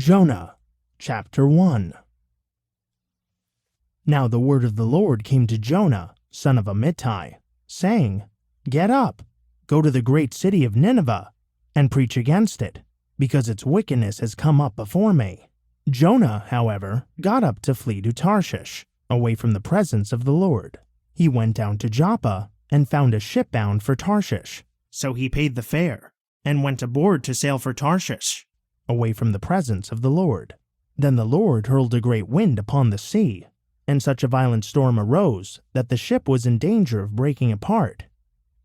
Jonah, chapter 1. Now the word of the Lord came to Jonah, son of Amittai, saying, Get up, go to the great city of Nineveh, and preach against it, because its wickedness has come up before me. Jonah, however, got up to flee to Tarshish, away from the presence of the Lord. He went down to Joppa and found a ship bound for Tarshish. So he paid the fare and went aboard to sail for Tarshish, away from the presence of the Lord. Then the Lord hurled a great wind upon the sea, and such a violent storm arose that the ship was in danger of breaking apart.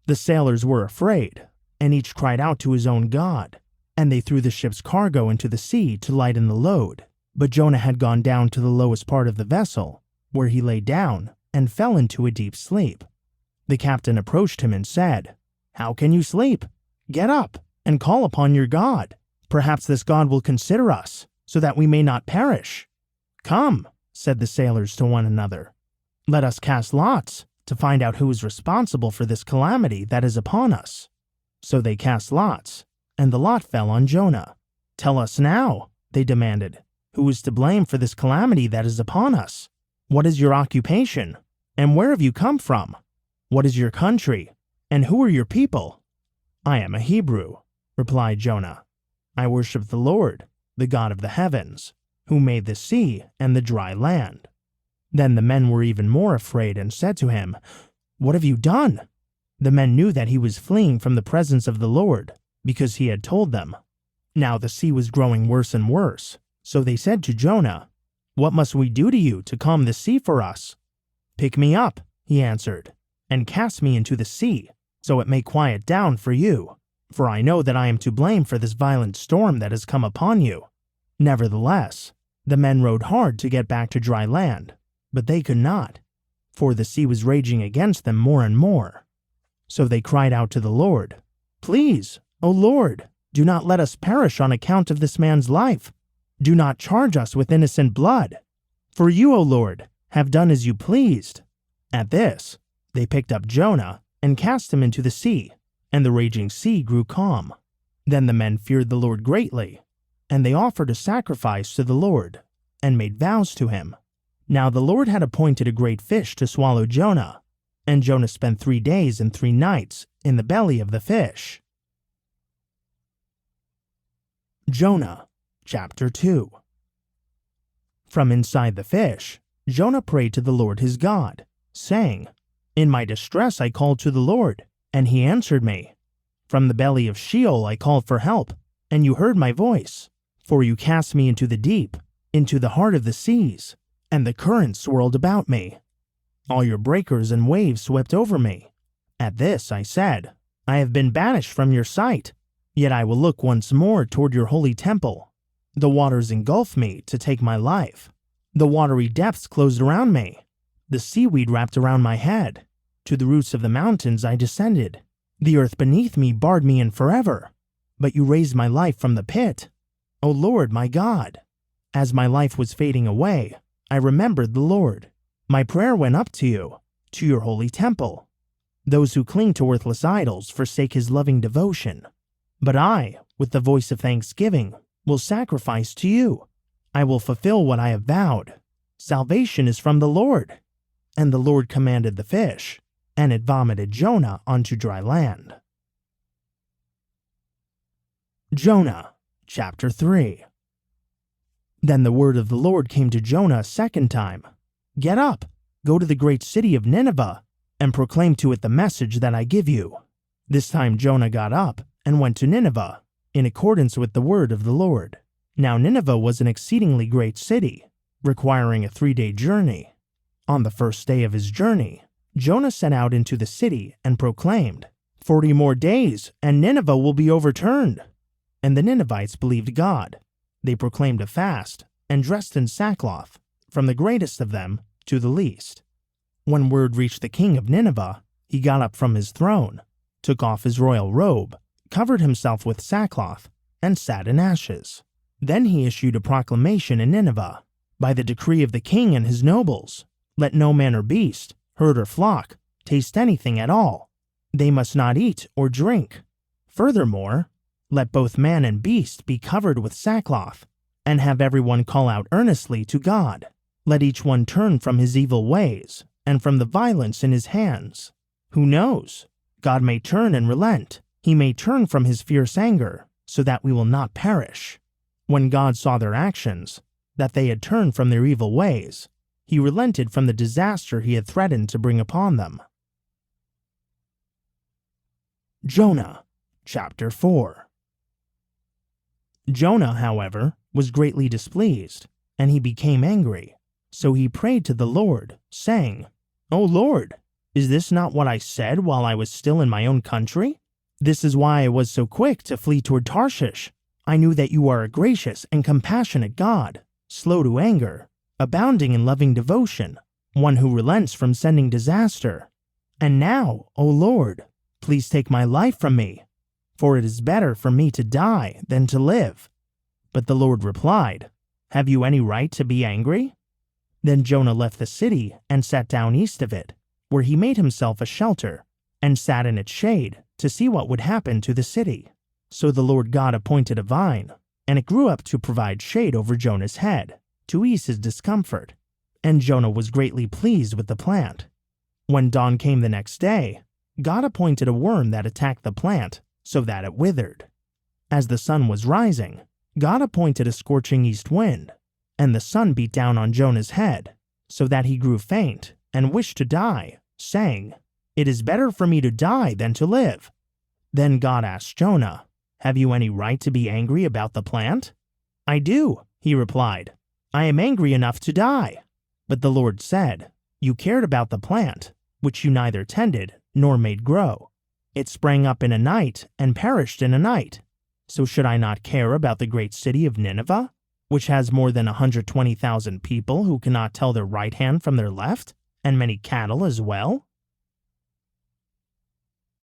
The sailors were afraid, and each cried out to his own god, and they threw the ship's cargo into the sea to lighten the load. But Jonah had gone down to the lowest part of the vessel, where he lay down and fell into a deep sleep. The captain approached him and said, How can you sleep? Get up and call upon your God. Perhaps this God will consider us, so that we may not perish. Come, said the sailors to one another. Let us cast lots to find out who is responsible for this calamity that is upon us. So they cast lots, and the lot fell on Jonah. Tell us now, they demanded, who is to blame for this calamity that is upon us? What is your occupation, and where have you come from? What is your country, and who are your people? I am a Hebrew, replied Jonah. I worship the Lord, the God of the heavens, who made the sea and the dry land. Then the men were even more afraid and said to him, What have you done? The men knew that he was fleeing from the presence of the Lord, because he had told them. Now the sea was growing worse and worse, so they said to Jonah, What must we do to you to calm the sea for us? Pick me up, he answered, and cast me into the sea, so it may quiet down for you. For I know that I am to blame for this violent storm that has come upon you. Nevertheless, the men rowed hard to get back to dry land, but they could not, for the sea was raging against them more and more. So they cried out to the Lord, Please, O Lord, do not let us perish on account of this man's life. Do not charge us with innocent blood. For you, O Lord, have done as you pleased. At this, they picked up Jonah and cast him into the sea, and the raging sea grew calm. Then the men feared the Lord greatly, and they offered a sacrifice to the Lord, and made vows to him. Now the Lord had appointed a great fish to swallow Jonah, and Jonah spent 3 days and 3 nights in the belly of the fish. Jonah, chapter 2. From inside the fish, Jonah prayed to the Lord his God, saying, In my distress I called to the Lord, and he answered me. From the belly of Sheol I called for help, and you heard my voice. For you cast me into the deep, into the heart of the seas, and the currents swirled about me. All your breakers and waves swept over me. At this I said, I have been banished from your sight, yet I will look once more toward your holy temple. The waters engulfed me to take my life. The watery depths closed around me. The seaweed wrapped around my head. To the roots of the mountains I descended. The earth beneath me barred me in forever. But you raised my life from the pit, O Lord my God. As my life was fading away, I remembered the Lord. My prayer went up to you, to your holy temple. Those who cling to worthless idols forsake his loving devotion. But I, with the voice of thanksgiving, will sacrifice to you. I will fulfill what I have vowed. Salvation is from the Lord. And the Lord commanded the fish, and it vomited Jonah onto dry land. Jonah, chapter 3. Then the word of the Lord came to Jonah a second time. Get up, go to the great city of Nineveh, and proclaim to it the message that I give you. This time Jonah got up and went to Nineveh, in accordance with the word of the Lord. Now Nineveh was an exceedingly great city, requiring a 3-day journey. On the first day of his journey, Jonah set out into the city and proclaimed, 40 more days, and Nineveh will be overturned. And the Ninevites believed God. They proclaimed a fast and dressed in sackcloth, from the greatest of them to the least. When word reached the king of Nineveh, he got up from his throne, took off his royal robe, covered himself with sackcloth, and sat in ashes. Then he issued a proclamation in Nineveh, by the decree of the king and his nobles. Let no man or beast, herd or flock, taste anything at all. They must not eat or drink. Furthermore, let both man and beast be covered with sackcloth, and have everyone call out earnestly to God. Let each one turn from his evil ways, and from the violence in his hands. Who knows? God may turn and relent. He may turn from his fierce anger, so that we will not perish." When God saw their actions, that they had turned from their evil ways, he relented from the disaster he had threatened to bring upon them. Jonah, chapter 4. Jonah, however, was greatly displeased, and he became angry. So he prayed to the Lord, saying, "O Lord, is this not what I said while I was still in my own country? This is why I was so quick to flee toward Tarshish. I knew that you are a gracious and compassionate God, slow to anger, abounding in loving devotion, one who relents from sending disaster. And now, O Lord, please take my life from me, for it is better for me to die than to live." But the Lord replied, "Have you any right to be angry?" Then Jonah left the city and sat down east of it, where he made himself a shelter, and sat in its shade to see what would happen to the city. So the Lord God appointed a vine, and it grew up to provide shade over Jonah's head, to ease his discomfort, and Jonah was greatly pleased with the plant. When dawn came the next day, God appointed a worm that attacked the plant, so that it withered. As the sun was rising, God appointed a scorching east wind, and the sun beat down on Jonah's head, so that he grew faint and wished to die, saying, "It is better for me to die than to live." Then God asked Jonah, "Have you any right to be angry about the plant?" "I do," he replied. "I am angry enough to die." But the Lord said, "You cared about the plant, which you neither tended nor made grow. It sprang up in a night and perished in a night. So should I not care about the great city of Nineveh, which has more than 120,000 people who cannot tell their right hand from their left, and many cattle as well?